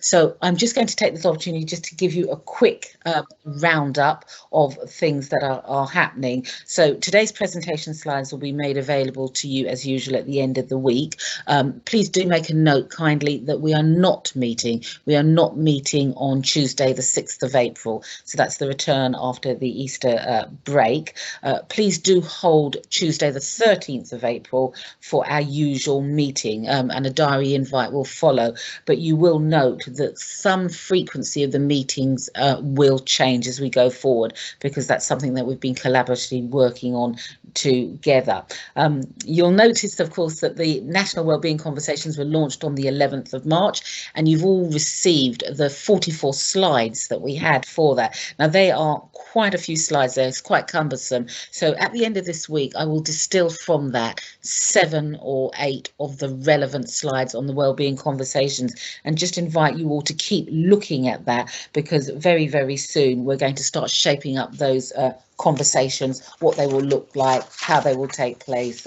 So I'm just going to take this opportunity just to give you a quick roundup of things that are happening. So today's presentation slides will be made available to you as usual at the end of the week. Please do make a note kindly that we are not meeting. We are not meeting on Tuesday the 6th of April. So that's the return after the Easter break. Please do hold Tuesday the 13th of April for our usual meeting, and a diary invite will follow. But you will note that some frequency of the meetings will change as we go forward, because that's something that we've been collaboratively working on together. You'll notice, of course, that the National Wellbeing Conversations were launched on the 11th of March, and you've all received the 44 slides that we had for that. Now, they are quite a few slides there. It's quite cumbersome. So at the end of this week, I will distill from that 7 or 8 of the relevant slides on the wellbeing conversations, and just invite you all to keep looking at that, because very, very soon we're going to start shaping up those conversations, what they will look like, how they will take place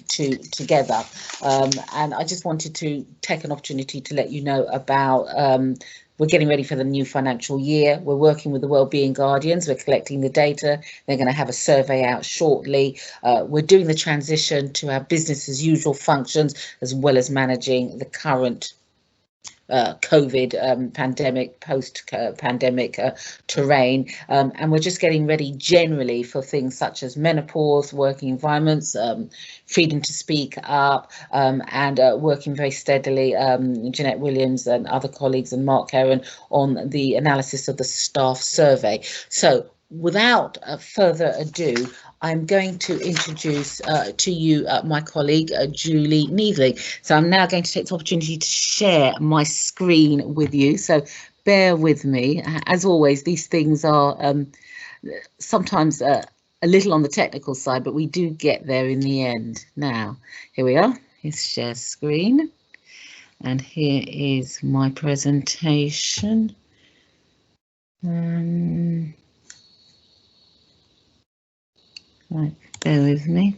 together. And I just wanted to take an opportunity to let you know about we're getting ready for the new financial year. We're working with the Wellbeing Guardians. We're collecting the data. They're going to have a survey out shortly. We're doing the transition to our business as usual functions, as well as managing the current COVID pandemic, post-pandemic terrain, and we're just getting ready generally for things such as menopause, working environments, freedom to speak up, and working very steadily, Jeanette Williams and other colleagues and Mark Heron, on the analysis of the staff survey. So without further ado, I'm going to introduce to you my colleague, Julie Neathling. So I'm now going to take the opportunity to share my screen with you. So bear with me. As always, these things are sometimes a little on the technical side, but we do get there in the end. Now, here we are. Here's share screen. And here is my presentation. Right, bear with me.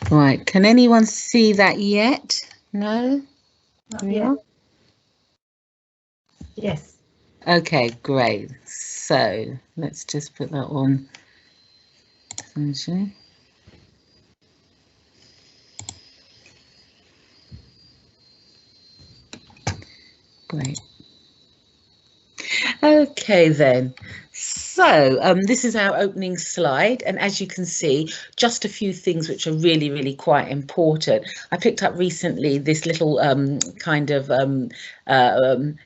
Right, can anyone see that yet? No? Not yet. Yes. Okay, great. So let's just put that on. Great. Okay then. So this is our opening slide, and as you can see, just a few things which are really, really quite important. I picked up recently this little kind of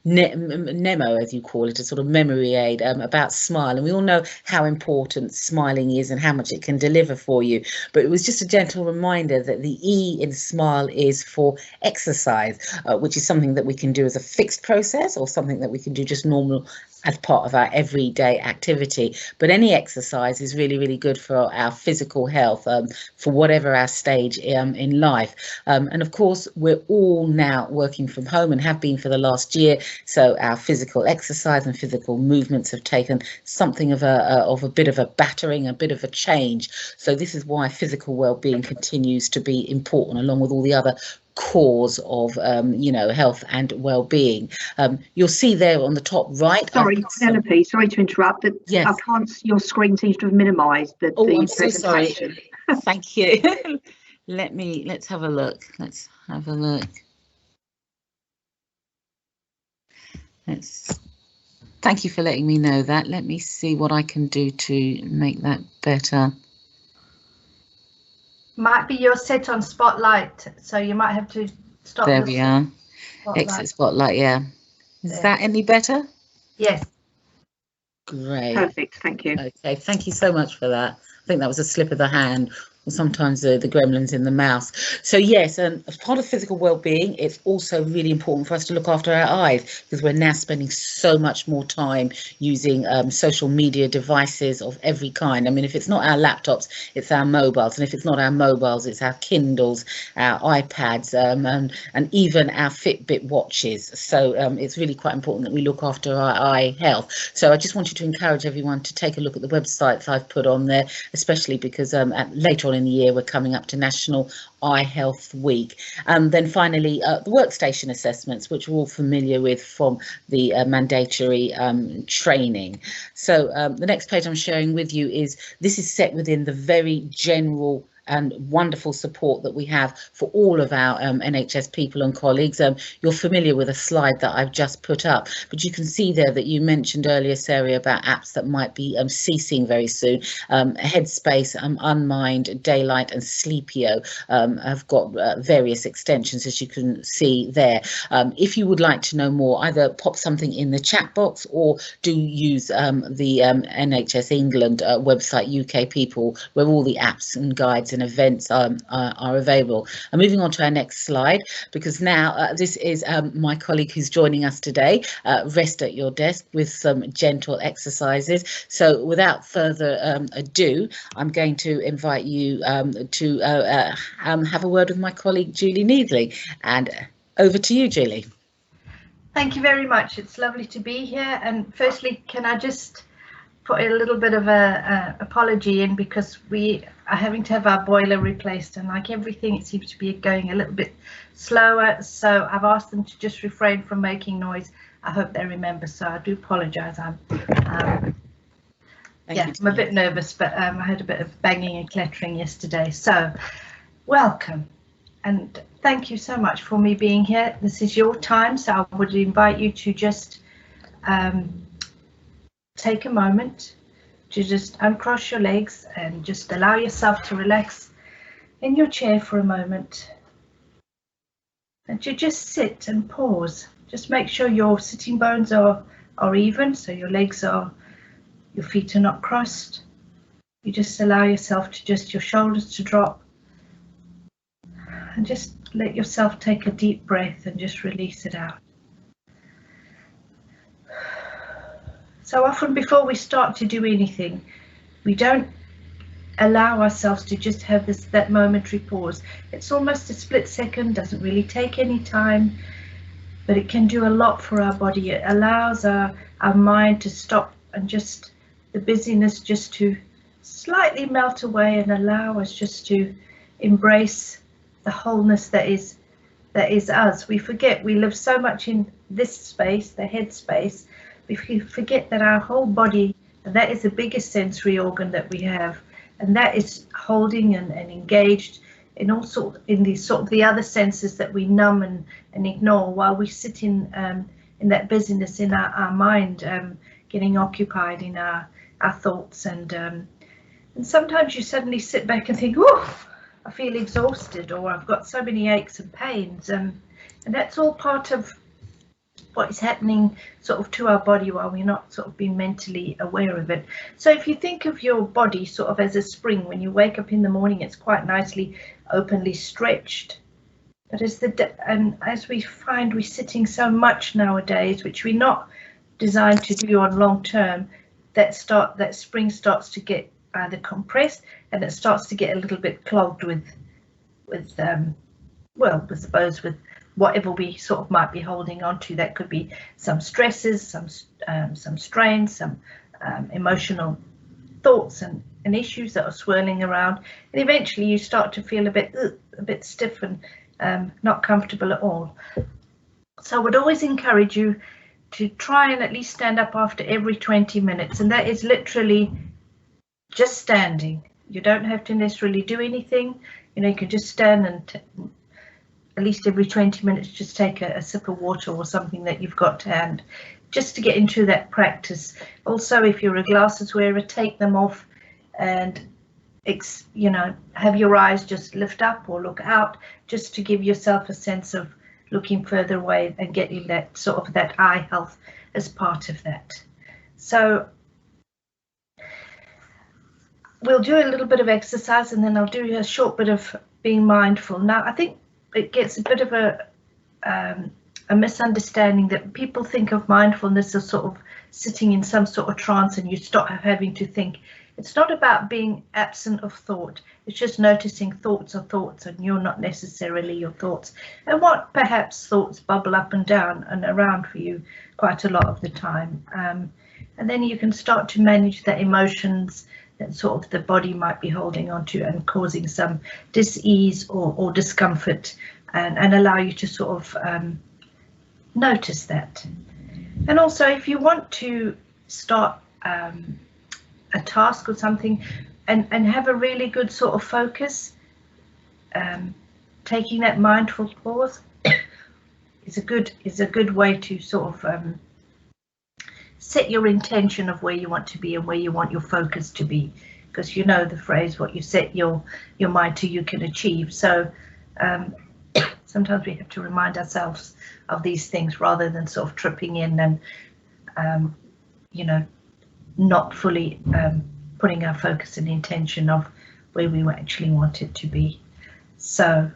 memo, as you call it, a sort of memory aid about smile, and we all know how important smiling is and how much it can deliver for you. But it was just a gentle reminder that the E in smile is for exercise, which is something that we can do as a fixed process, or something that we can do just normal as part of our everyday activity. But any exercise is really, really good for our physical health, for whatever our stage in life. And of course, we're all now working from home and have been for the last year. So our physical exercise and physical movements have taken something of a bit of a battering, a bit of a change. So this is why physical well-being continues to be important, along with all the other cause of health and well-being. You'll see there on the top right. Sorry, Penelope, sorry to interrupt, but yes. I can't. Your screen seems to have minimised the I'm so presentation. Sorry. Thank you. Let's have a look. Let's have a look. Thank you for letting me know that. Let me see what I can do to make that better. Might be you're set on spotlight, so you might have to stop. There we are. Spotlight. Exit spotlight, yeah. Is that any better? Yes. Great. Perfect, thank you. Okay, thank you so much for that. I think that was a slip of the hand, or sometimes the gremlins in the mouse. So yes, and as part of physical well-being, it's also really important for us to look after our eyes, because we're now spending so much more time using social media devices of every kind. I mean, if it's not our laptops, it's our mobiles, and if it's not our mobiles, it's our Kindles, our iPads, and even our Fitbit watches. So it's really quite important that we look after our eye health. So I just wanted to encourage everyone to take a look at the websites I've put on there, especially because later on in the year. We're coming up to National Eye Health Week. And then finally, the workstation assessments, which we're all familiar with from the mandatory training. So the next page I'm sharing with you this is set within the very general and wonderful support that we have for all of our NHS people and colleagues. You're familiar with a slide that I've just put up, but you can see there that you mentioned earlier, Sarah, about apps that might be ceasing very soon. Headspace, Unmind, Daylight and Sleepio have got various extensions, as you can see there. If you would like to know more, either pop something in the chat box or do use the NHS England website, UK People, where all the apps and guides and events are available. And moving on to our next slide, because now this is my colleague who's joining us today. Rest at your desk with some gentle exercises. So without further ado, I'm going to invite you to have a word with my colleague Julie Needley, and over to you, Julie. Thank you very much. It's lovely to be here. And firstly, can I just put a little bit of a apology in, because we are having to have our boiler replaced, and like everything, it seems to be going a little bit slower. So I've asked them to just refrain from making noise. I hope they remember. So I do apologise. I'm a bit nervous, but I had a bit of banging and clattering yesterday. So welcome, and thank you so much for me being here. This is your time, so I would invite you to just take a moment to just uncross your legs and just allow yourself to relax in your chair for a moment, and to just sit and pause. Just make sure your sitting bones are even, so your feet are not crossed. You just allow yourself to your shoulders to drop, and just let yourself take a deep breath and just release it out. So often before we start to do anything, we don't allow ourselves to just have that momentary pause. It's almost a split second, doesn't really take any time, but it can do a lot for our body. It allows our mind to stop, and just the busyness just to slightly melt away, and allow us just to embrace the wholeness that is us. We forget we live so much in this space, the head space. We forget that our whole body, that is the biggest sensory organ that we have, and that is holding and engaged in all the other senses that we numb and ignore while we sit in that busyness in our mind, getting occupied in our thoughts, and sometimes you suddenly sit back and think, oh, I feel exhausted, or I've got so many aches and pains, and that's all part of what is happening sort of to our body while we're not sort of being mentally aware of it. So if you think of your body sort of as a spring, when you wake up in the morning, it's quite nicely openly stretched. But as we find we're sitting so much nowadays, which we're not designed to do on long term, that spring starts to get either compressed, and it starts to get a little bit clogged with whatever we sort of might be holding on to. That could be some stresses, some strains, some emotional thoughts and issues that are swirling around, and eventually you start to feel a bit stiff and not comfortable at all. So I would always encourage you to try and at least stand up after every 20 minutes, and that is literally just standing. You don't have to necessarily do anything. You can just stand and at least every 20 minutes just take a sip of water or something that you've got to hand, just to get into that practice. Also, if you're a glasses wearer, take them off and have your eyes just lift up or look out, just to give yourself a sense of looking further away and getting that sort of that eye health as part of that. So we'll do a little bit of exercise, and then I'll do a short bit of being mindful. Now, I think it gets a bit of a misunderstanding that people think of mindfulness as sort of sitting in some sort of trance and you stop having to think. It's not about being absent of thought. It's just noticing thoughts are thoughts, and you're not necessarily your thoughts, and what perhaps thoughts bubble up and down and around for you quite a lot of the time. And then you can start to manage the emotions that sort of the body might be holding on to and causing some dis-ease or discomfort, and allow you to sort of notice that. And also, if you want to start a task or something and have a really good sort of focus, taking that mindful pause is a good way to sort of set your intention of where you want to be and where you want your focus to be, because you know the phrase, what you set your mind to, you can achieve. So sometimes we have to remind ourselves of these things rather than sort of tripping in and you know, not fully putting our focus and intention of where we actually want it to be. So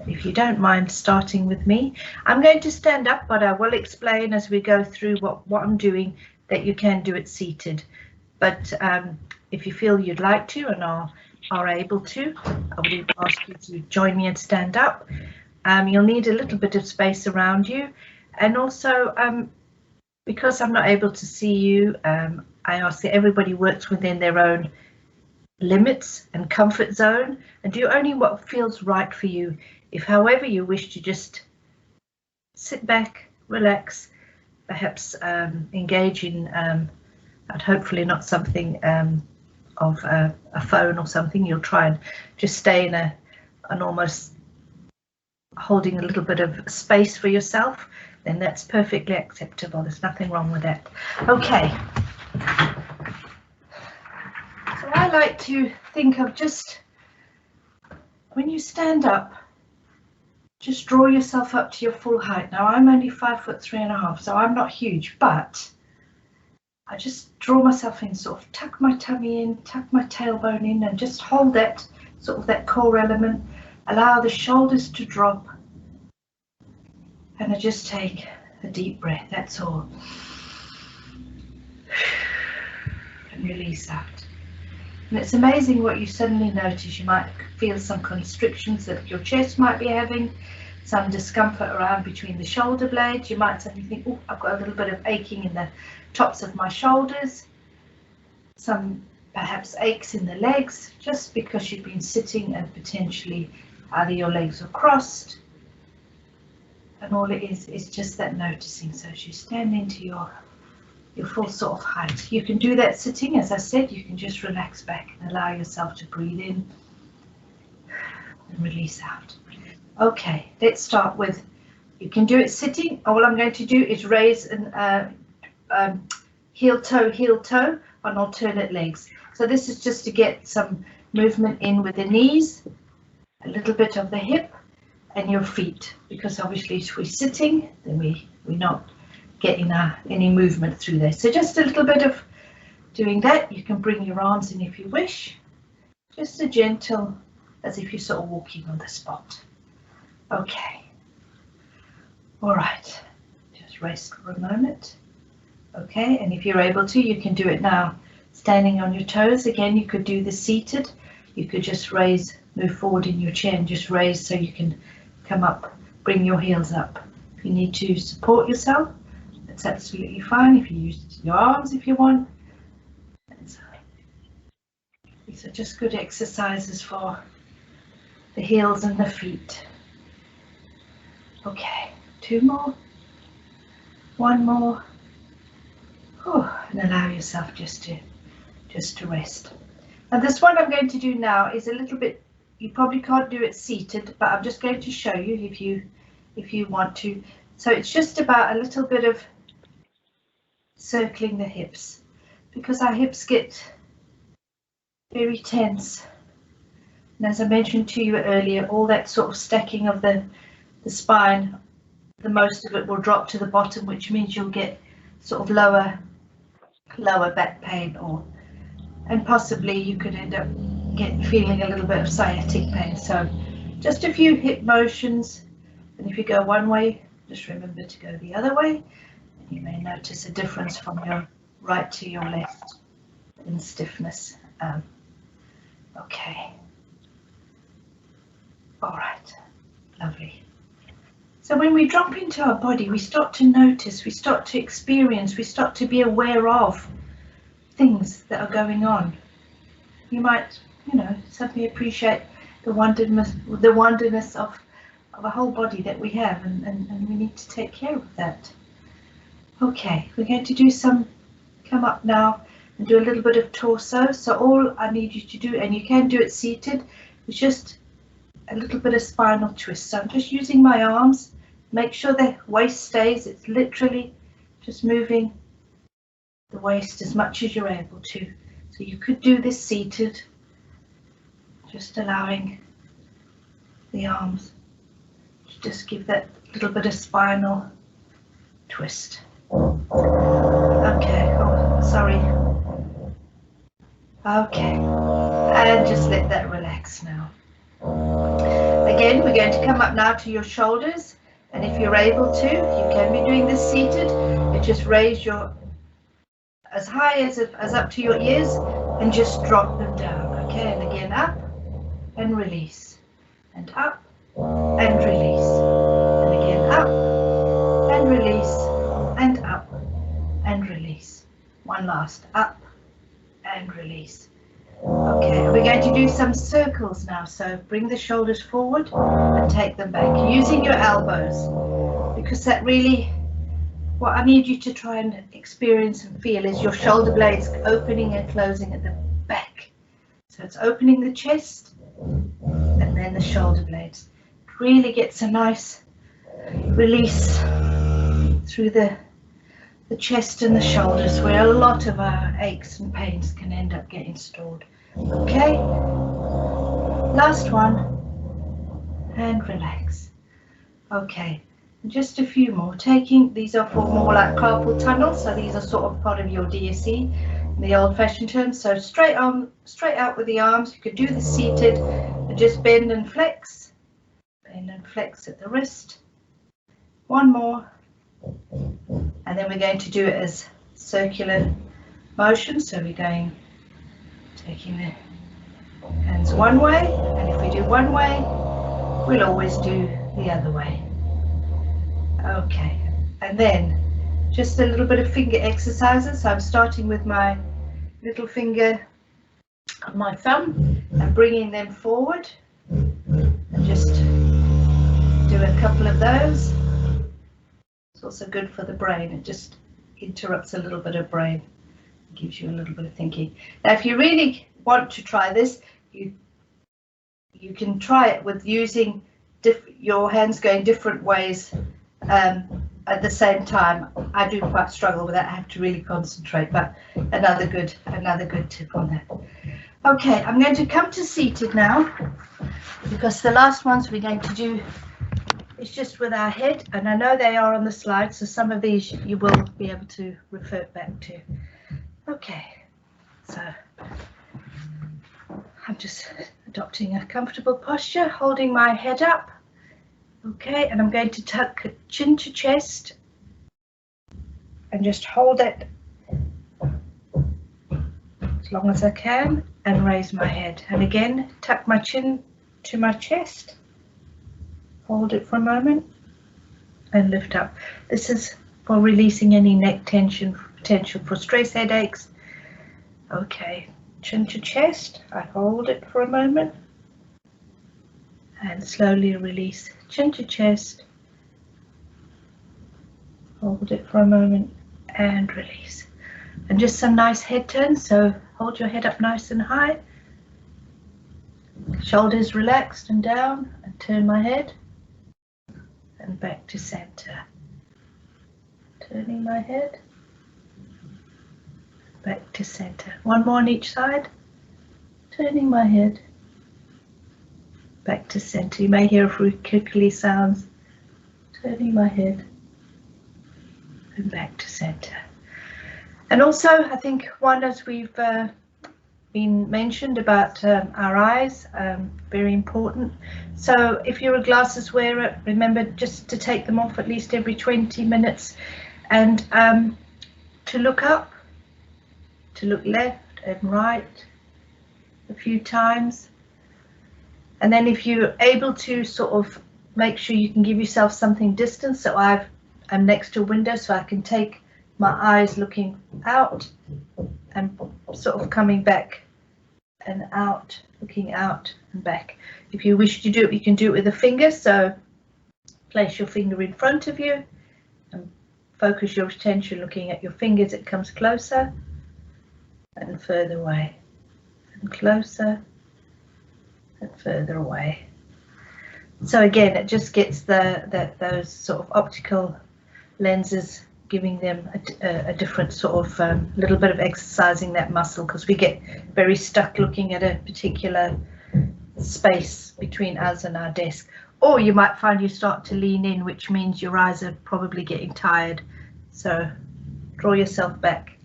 if you don't mind starting with me, I'm going to stand up, but I will explain as we go through what I'm doing that you can do it seated. But if you feel you'd like to and are able to, I would ask you to join me and stand up. You'll need a little bit of space around you, and also because I'm not able to see you, I ask that everybody works within their own limits and comfort zone and do only what feels right for you. If however you wish to just sit back, relax, perhaps engage in and hopefully not something of a phone or something, you'll try and just stay in an almost holding a little bit of space for yourself, then that's perfectly acceptable. There's nothing wrong with that. Okay. So I like to think of just when you stand up, just draw yourself up to your full height. Now I'm only 5'3½", so I'm not huge, but I just draw myself in, sort of tuck my tummy in, tuck my tailbone in, and just hold that sort of that core element. Allow the shoulders to drop, and I just take a deep breath, that's all. And release out. And it's amazing what you suddenly notice. You might feel some constrictions that your chest might be having, some discomfort around between the shoulder blades. You might suddenly think, oh, I've got a little bit of aching in the tops of my shoulders. Some perhaps aches in the legs, just because you've been sitting and potentially either your legs are crossed. And all it is just that noticing. So as you stand into your full sort of height, you can do that sitting. As I said, you can just relax back and allow yourself to breathe in and release out. Okay, let's start with, you can do it sitting. All I'm going to do is raise an heel toe on alternate legs. So this is just to get some movement in with the knees, a little bit of the hip and your feet, because obviously if we're sitting, then we're not getting any movement through there. So just a little bit of doing that. You can bring your arms in if you wish, just a gentle, as if you're sort of walking on the spot. Okay, all right, just rest for a moment. Okay, and if you're able to, you can do it now standing on your toes. Again, you could do the seated. You could just raise, move forward in your chair and just raise so you can come up, bring your heels up. If you need to support yourself, that's absolutely fine. If you use your arms if you want. These are just good exercises for the heels and the feet. Okay, 2 more, 1 more. And allow yourself just to rest. And this one I'm going to do now is a little bit, you probably can't do it seated, but I'm just going to show you if you want to. So it's just about a little bit of circling the hips, because our hips get very tense. And as I mentioned to you earlier, all that sort of stacking of the spine, the most of it will drop to the bottom, which means you'll get sort of lower back pain, and possibly you could end up feeling a little bit of sciatic pain. So just a few hip motions, and if you go one way, just remember to go the other way. You may notice a difference from your right to your left in stiffness. Okay, all right, lovely. So when we drop into our body, we start to notice, we start to experience, we start to be aware of things that are going on. you might, you know, suddenly appreciate the wonderness of a whole body that we have, and we need to take care of that. Okay, we're going to do some, come up now and do a little bit of torso. So all I need you to do, and you can do it seated, is just a little bit of spinal twist. So I'm just using my arms, make sure the waist stays, it's literally just moving the waist as much as you're able to. So you could do this seated, just allowing the arms to just give that little bit of spinal twist. Okay, oh, sorry. Okay, and just let that relax now. Again, we're going to come up now to your shoulders, and if you're able to, you can be doing this seated, you just raise your as high as up to your ears and just drop them down. Okay, and again up and release, and up and release, and again up and release, and up and release. One last, up and release. Okay, we're going to do some circles now, so bring the shoulders forward and take them back using your elbows, because that really, what I need you to try and experience and feel is your shoulder blades opening and closing at the back. So it's opening the chest and then the shoulder blades. It really gets a nice release through the chest and the shoulders, where a lot of our aches and pains can end up getting stored. Okay, last one, and relax. Okay, just a few more. Taking these are for more like carpal tunnel, so these are sort of part of your DSE, the old-fashioned term. So straight out with the arms. You could do the seated and just bend and flex at the wrist. One more. And then we're going to do it as circular motion. So we're going, taking the hands one way, and if we do one way, we'll always do the other way. Okay, and then just a little bit of finger exercises. So I'm starting with my little finger and my thumb and bringing them forward, and just do a couple of those. It's also good for the brain. It just interrupts a little bit of brain, gives you a little bit of thinking. Now, if you really want to try this, you can try it with using your hands going different ways at the same time. I do quite struggle with that. I have to really concentrate, but another good tip on that. Okay, I'm going to come to seated now, because the last ones we're going to do is just with our head, and I know they are on the slide, so some of these you will be able to refer back to. Okay, so I'm just adopting a comfortable posture, holding my head up. Okay, and I'm going to tuck chin to chest and just hold it as long as I can and raise my head. And again, tuck my chin to my chest, hold it for a moment and lift up. This is for releasing any neck tension, potential for stress headaches. Okay, chin to chest, I hold it for a moment and slowly release. Chin to chest, hold it for a moment and release. And just some nice head turns, so hold your head up nice and high, shoulders relaxed and down, and turn my head and back to center. Turning my head back to center. One more on each side. Turning my head back to center. You may hear a few crinkly sounds. Turning my head and back to center. And also, I think one, as we've been mentioned about our eyes, very important. So if you're a glasses wearer, remember just to take them off at least every 20 minutes, and to look up, to look left and right a few times. And then if you're able to sort of make sure you can give yourself something distant. So I'm next to a window, so I can take my eyes looking out and sort of coming back and out, looking out and back. If you wish to do it, you can do it with a finger. So place your finger in front of you and focus your attention looking at your fingers. It comes closer and further away, and closer and further away. So again, it just gets those sort of optical lenses, giving them a different sort of little bit of exercising that muscle, because we get very stuck looking at a particular space between us and our desk. Or you might find you start to lean in, which means your eyes are probably getting tired. So draw yourself back,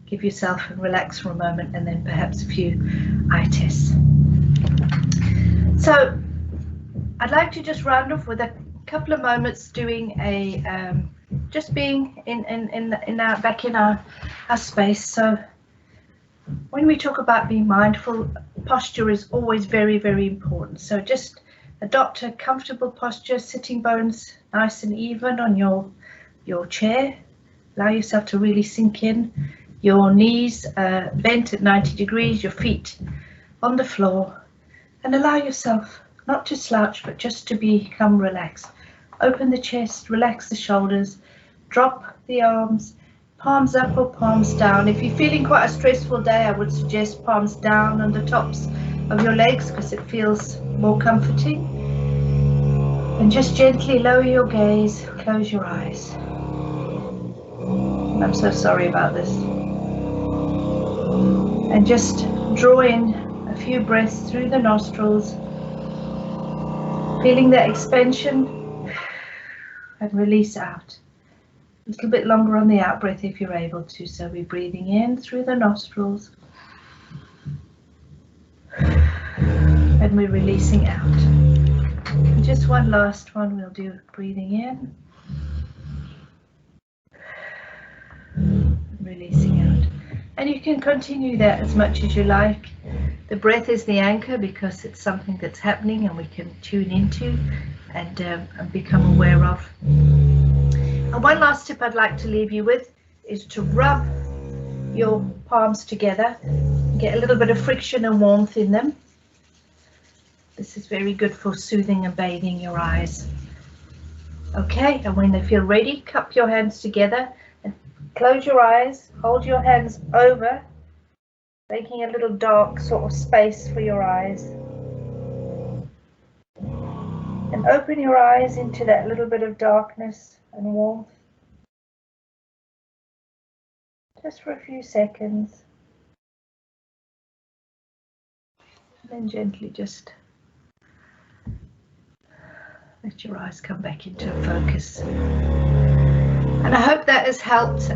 give yourself and relax for a moment, and then perhaps a few eye tests. So I'd like to just round off with a couple of moments doing a just being back in our space. So when we talk about being mindful, posture is always very, very important. So just adopt a comfortable posture, sitting bones nice and even on your chair. Allow yourself to really sink in. Your knees bent at 90 degrees, your feet on the floor, and allow yourself not to slouch, but just to become relaxed. Open the chest, relax the shoulders, drop the arms, palms up or palms down. If you're feeling quite a stressful day, I would suggest palms down on the tops of your legs, because it feels more comforting. And just gently lower your gaze, close your eyes. I'm so sorry about this. And just draw in a few breaths through the nostrils, feeling that expansion, and release out. A little bit longer on the out breath if you're able to. So we're breathing in through the nostrils, and we're releasing out. And just one last one we'll do, breathing in, releasing out. And you can continue that as much as you like. The breath is the anchor, because it's something that's happening and we can tune into and become aware of. And one last tip I'd like to leave you with is to rub your palms together, get a little bit of friction and warmth in them. This is very good for soothing and bathing your eyes. Okay, and when they feel ready, cup your hands together and close your eyes, hold your hands over, making a little dark sort of space for your eyes. And open your eyes into that little bit of darkness and warmth. Just for a few seconds. And then gently just let your eyes come back into focus. And I hope that has helped.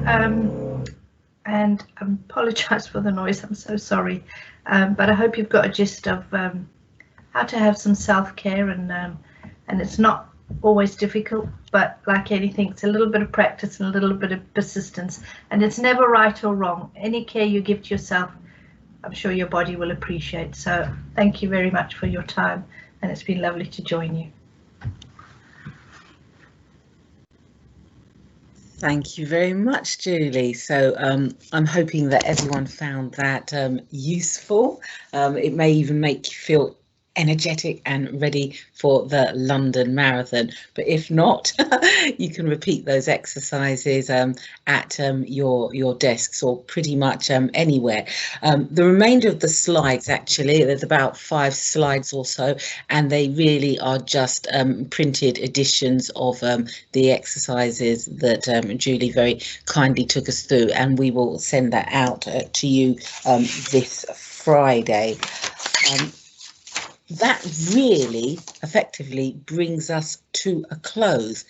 And I apologise for the noise, I'm so sorry. But I hope you've got a gist of how to have some self-care, and it's not always difficult, but like anything, it's a little bit of practice and a little bit of persistence, and it's never right or wrong. Any care you give to yourself, I'm sure your body will appreciate. So thank you very much for your time, and it's been lovely to join you. Thank you very much, Julie. So I'm hoping that everyone found that useful. It may even make you feel energetic and ready for the London Marathon, but if not, you can repeat those exercises at your desks, or pretty much anywhere. The remainder of the slides, actually, there's about 5 slides or so, and they really are just printed editions of the exercises that Julie very kindly took us through, and we will send that out to you this Friday. That really effectively brings us to a close.